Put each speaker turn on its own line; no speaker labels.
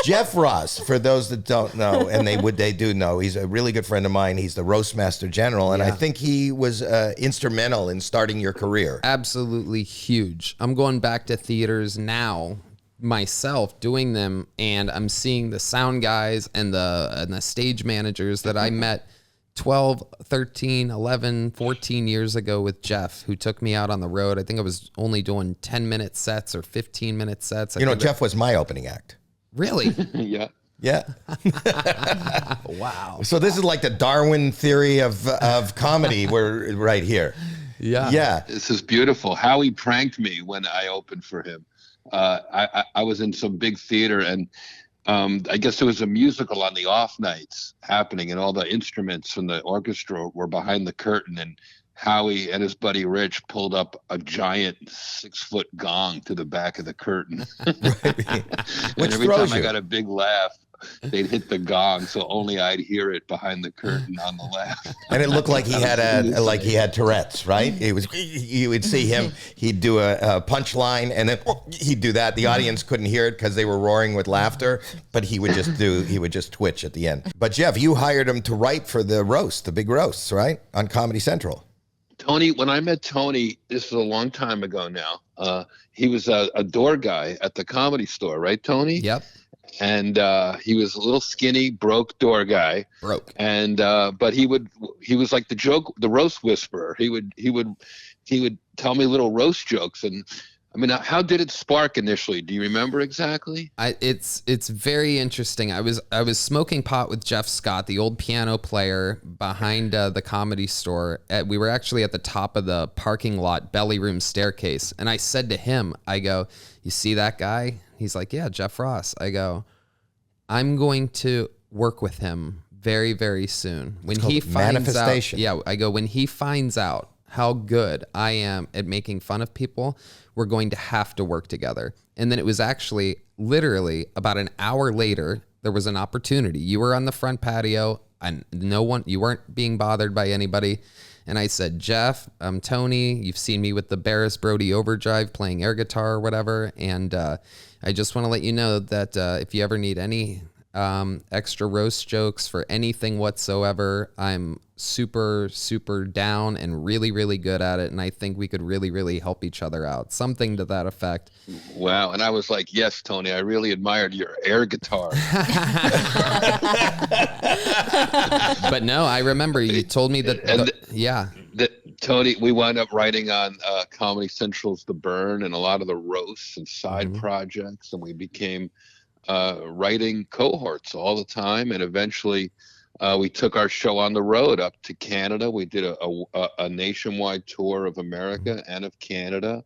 Jeff Ross, for those that don't know, and they do know, he's a really good friend of mine. He's the Roastmaster General, and I think he was instrumental in starting your career.
Absolutely huge. I'm going back to theaters now myself doing them, and I'm seeing the sound guys and the stage managers that I met 12, 13, 11, 14 years ago with Jeff, who took me out on the road. I think I was only doing 10-minute sets or 15-minute sets.
Jeff was my opening act.
Really?
Yeah.
Yeah.
Wow.
So this is like the Darwin theory of comedy. We're right here.
Yeah.
Yeah.
This is beautiful. Howie pranked me when I opened for him. I was in some big theater, and I guess there was a musical on the off nights happening, and all the instruments from the orchestra were behind the curtain, and Howie and his buddy Rich pulled up a giant 6-foot gong to the back of the curtain. And every time I got a big laugh, they'd hit the gong, so only I'd hear it behind the curtain on the laugh.
And it looked like he had Tourette's, right? You would see him. He'd do a punchline, and then he'd do that. The audience couldn't hear it because they were roaring with laughter, but he would just twitch at the end. But Jeff, you hired him to write for the big roasts, right, on Comedy Central.
Tony, when I met Tony, this was a long time ago now. He was a door guy at the Comedy Store, right, Tony?
Yep.
And he was a little skinny, broke door guy.
Broke.
And but he was like the roast whisperer. He would tell me little roast jokes. And I mean, how did it spark initially? Do you remember exactly?
It's very interesting. I was smoking pot with Jeff Scott, the old piano player behind the Comedy Store. We were actually at the top of the parking lot belly room staircase, and I said to him, I go, "You see that guy?" He's like, "Yeah, Jeff Ross." I go, "I'm going to work with him very, very soon. When he finds out, I go, when he finds out how good I am at making fun of people, we're going to have to work together." And then it was actually literally about an hour later, there was an opportunity. You were on the front patio and you weren't being bothered by anybody. And I said, "Jeff, I'm Tony. You've seen me with the Barris Brody Overdrive playing air guitar or whatever. And I just want to let you know that if you ever need any extra roast jokes for anything whatsoever, I'm super, super down and really, really good at it. And I think we could really, really help each other out." Something to that effect.
Wow. And I was like, "Yes, Tony, I really admired your air guitar."
But no, I remember you told me that,
Tony, we wound up writing on Comedy Central's The Burn and a lot of the roasts and side projects. And we became writing cohorts all the time. And eventually we took our show on the road up to Canada. We did a nationwide tour of America and of Canada.